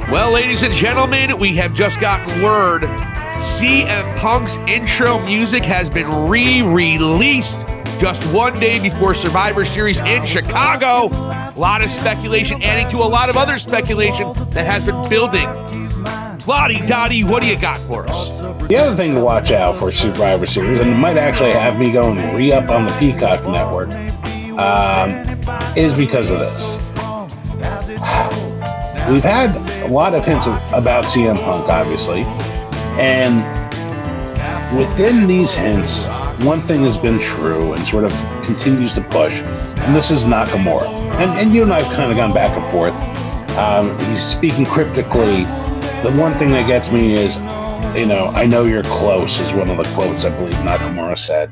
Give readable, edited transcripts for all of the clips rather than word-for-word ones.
Well, ladies and gentlemen, we have just gotten word. CM Punk's intro music has been re-released just one day before Survivor Series in Chicago. A lot of speculation adding to a lot of other speculation that has been building. Lottie Dottie, what do you got for us? The other thing to watch out for Survivor Series, and it might actually have me going re-up on the Peacock Network, is because of this. We've had a lot of hints about CM Punk, obviously, and within these hints, one thing has been true and sort of continues to push, and this is Nakamura. And you and I have kind of gone back and forth. He's speaking cryptically. The one thing that gets me is, I know you're close, is one of the quotes I believe Nakamura said.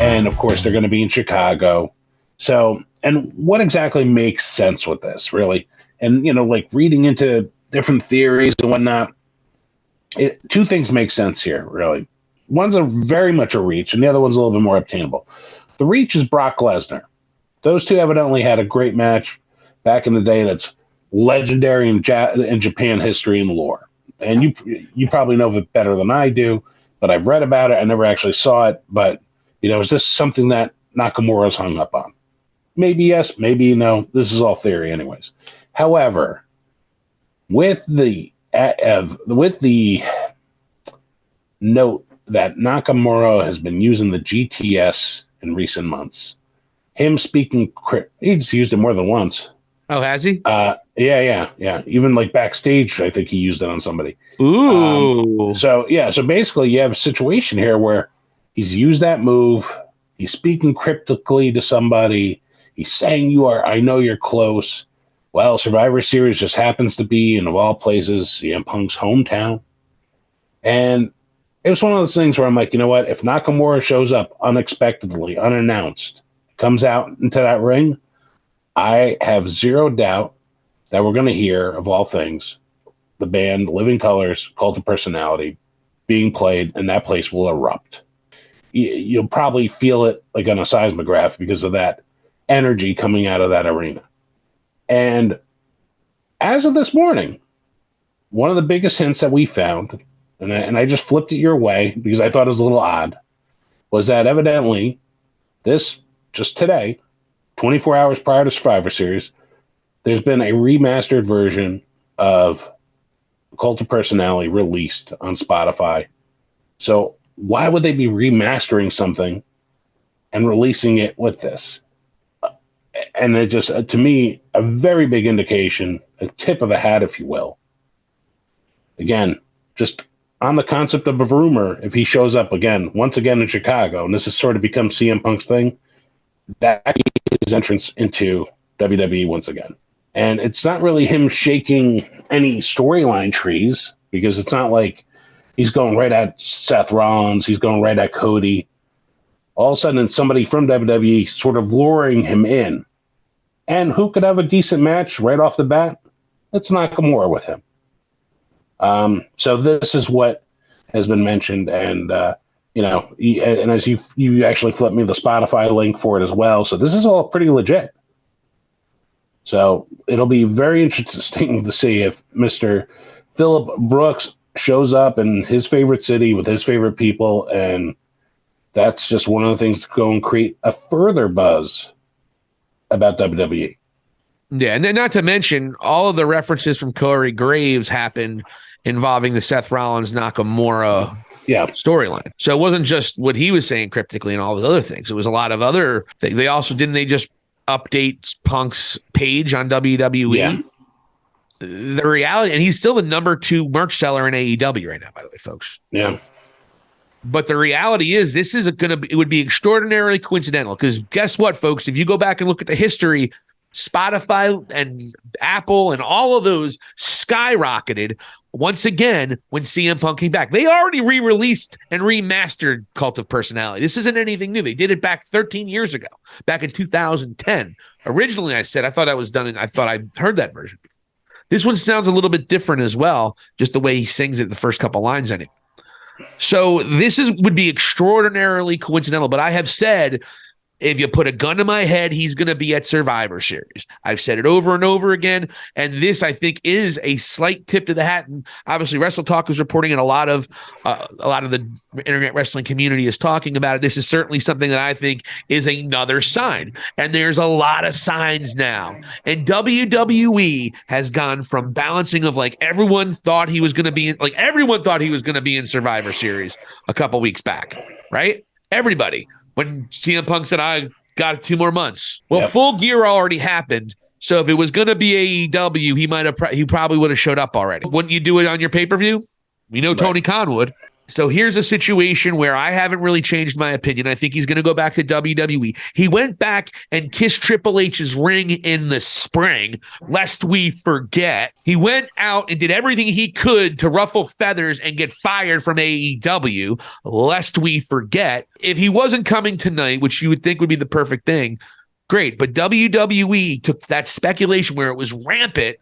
And of course, they're going to be in Chicago. So, and what exactly makes sense with this, really? And, like reading into different theories and whatnot, two things make sense here, really. One's very much a reach, and the other one's a little bit more obtainable. The reach is Brock Lesnar. Those two evidently had a great match back in the day that's legendary in Japan history and lore. And you probably know it better than I do, but I've read about it. I never actually saw it. But, is this something that Nakamura's hung up on? Maybe yes, maybe no. This is all theory anyways. However, with the note that Nakamura has been using the GTS in recent months, him speaking, he's used it more than once. Oh, has he? Yeah. Even like backstage, I think he used it on somebody. Ooh. So basically you have a situation here where he's used that move. He's speaking cryptically to somebody. He's saying I know you're close. Well, Survivor Series just happens to be, in of all places, CM Punk's hometown. And it was one of those things where I'm like, you know what? If Nakamura shows up unexpectedly, unannounced, comes out into that ring, I have zero doubt that we're going to hear, of all things, the band Living Colours, Cult of Personality, being played, and that place will erupt. You'll probably feel it like on a seismograph because of that energy coming out of that arena. And as of this morning, one of the biggest hints that we found, and I just flipped it your way because I thought it was a little odd, was that evidently just today, 24 hours prior to Survivor Series, there's been a remastered version of Cult of Personality released on Spotify. So why would they be remastering something and releasing it with this? And it just, to me, a very big indication, a tip of the hat, if you will. Again, just on the concept of a rumor, if he shows up once again in Chicago, and this has sort of become CM Punk's thing, that is his entrance into WWE once again. And it's not really him shaking any storyline trees, because it's not like he's going right at Seth Rollins, he's going right at Cody. All of a sudden, it's somebody from WWE sort of luring him in. And who could have a decent match right off the bat? It's Nakamura with him. So this is what has been mentioned, and and as you actually flipped me the Spotify link for it as well. So this is all pretty legit. So it'll be very interesting to see if Mr. Phillip Brooks shows up in his favorite city with his favorite people, and that's just one of the things to go and create a further buzz about WWE. Yeah, and not to mention all of the references from Corey Graves happened involving the Seth Rollins Nakamura storyline. So it wasn't just what he was saying cryptically and all the other things. It was a lot of other things. They just update Punk's page on WWE? Yeah. The reality, and he's still the number 2 merch seller in AEW right now, by the way, folks. Yeah. But the reality is, it would be extraordinarily coincidental, because guess what, folks? If you go back and look at the history, Spotify and Apple and all of those skyrocketed once again when CM Punk came back. They already re-released and remastered Cult of Personality. This isn't anything new. They did it back 13 years ago, back in 2010. Originally, I thought that was done, and I thought I heard that version. This one sounds a little bit different as well, just the way he sings it, the first couple lines in it. So this would be extraordinarily coincidental, but I have said If you put a gun to my head, he's going to be at Survivor Series. I've said it over and over again. And this, I think, is a slight tip to the hat. And obviously, Wrestle Talk is reporting, and a lot of the internet wrestling community is talking about it. This is certainly something that I think is another sign. And there's a lot of signs now. And WWE has gone from balancing of like everyone thought he was going to be in Survivor Series a couple weeks back, right? Everybody. When CM Punk said, I got 2 more months. Well, Full Gear already happened. So if it was going to be AEW, he probably would have showed up already. Wouldn't you do it on your pay-per-view? We know Tony Khan would. So here's a situation where I haven't really changed my opinion. I think he's going to go back to WWE. He went back and kissed Triple H's ring in the spring, lest we forget. He went out and did everything he could to ruffle feathers and get fired from AEW, lest we forget. If he wasn't coming tonight, which you would think would be the perfect thing, great. But WWE took that speculation where it was rampant,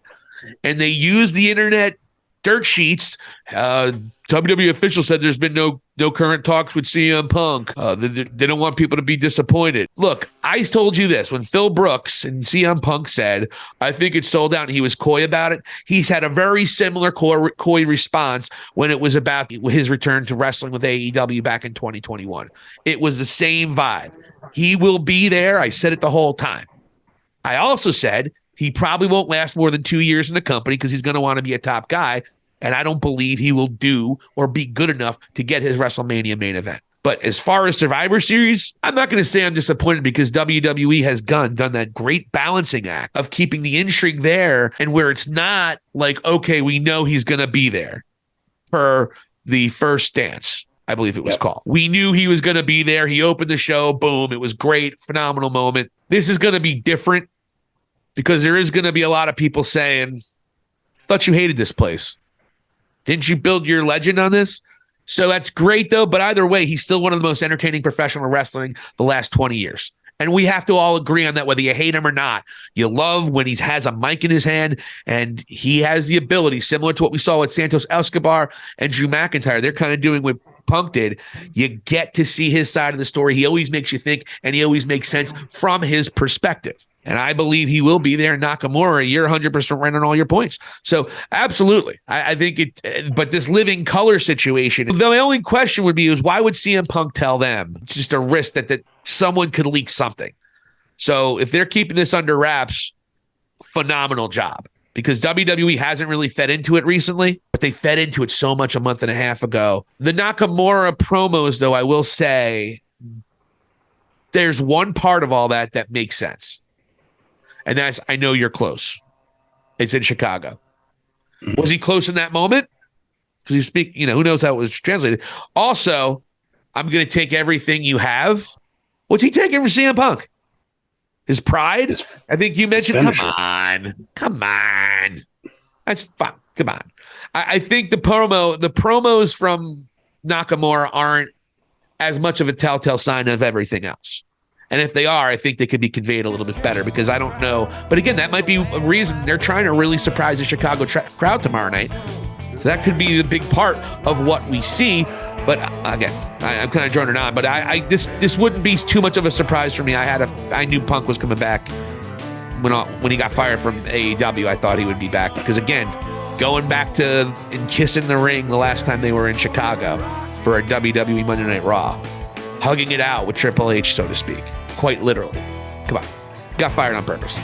and they used the internet dirt sheets. WWE officials said there's been no current talks with CM Punk. They don't want people to be disappointed. Look, I told you this when Phil Brooks and CM Punk said, I think it's sold out, and he was coy about it. He's had a very similar coy response when it was about his return to wrestling with AEW back in 2021. It was the same vibe. He will be there. I said it the whole time. I also said he probably won't last more than 2 years in the company because he's going to want to be a top guy. And I don't believe he will do or be good enough to get his WrestleMania main event. But as far as Survivor Series, I'm not going to say I'm disappointed because WWE has done that great balancing act of keeping the intrigue there, and where it's not like, okay, we know he's going to be there for the first dance, I believe it was called. We knew he was going to be there. He opened the show. Boom. It was great. Phenomenal moment. This is going to be different because there is going to be a lot of people saying, thought you hated this place. Didn't you build your legend on this? So that's great, though. But either way, he's still one of the most entertaining professional wrestling the last 20 years. And we have to all agree on that, whether you hate him or not. You love when he has a mic in his hand, and he has the ability, similar to what we saw with Santos Escobar and Drew McIntyre. They're kind of doing what Punk did. You get to see his side of the story. He always makes you think, and he always makes sense from his perspective. And I believe he will be there in Nakamura. You're 100% right on all your points. So absolutely. I think it, but this living color situation, the only question would be is why would CM Punk tell them? It's just a risk that someone could leak something. So if they're keeping this under wraps, phenomenal job. Because WWE hasn't really fed into it recently, but they fed into it so much a month and a half ago. The Nakamura promos, though, I will say, there's one part of all that makes sense. And that's, I know you're close. It's in Chicago. Was he close in that moment? Because you speak, who knows how it was translated. Also, I'm going to take everything you have. What's he taking from CM Punk? His pride? I think you mentioned, come on. That's fine. Come on. I think the promos from Nakamura aren't as much of a telltale sign of everything else. And if they are, I think they could be conveyed a little bit better because I don't know. But again, that might be a reason they're trying to really surprise the Chicago crowd tomorrow night. So that could be the big part of what we see. But again, I'm kind of droning on. But this wouldn't be too much of a surprise for me. I knew Punk was coming back when he got fired from AEW. I thought he would be back because again, going back to and kissing the ring the last time they were in Chicago for a WWE Monday Night Raw, hugging it out with Triple H, so to speak. Quite literally. Come on. Got fired on purpose.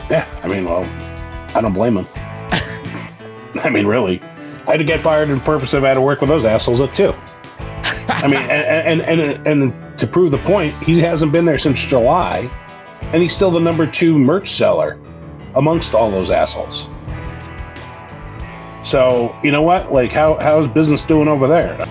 Yeah, I don't blame him. Really. I had to get fired on purpose if I had to work with those assholes too. And to prove the point, he hasn't been there since July, and he's still the number 2 merch seller amongst all those assholes. So, you know what? How's business doing over there?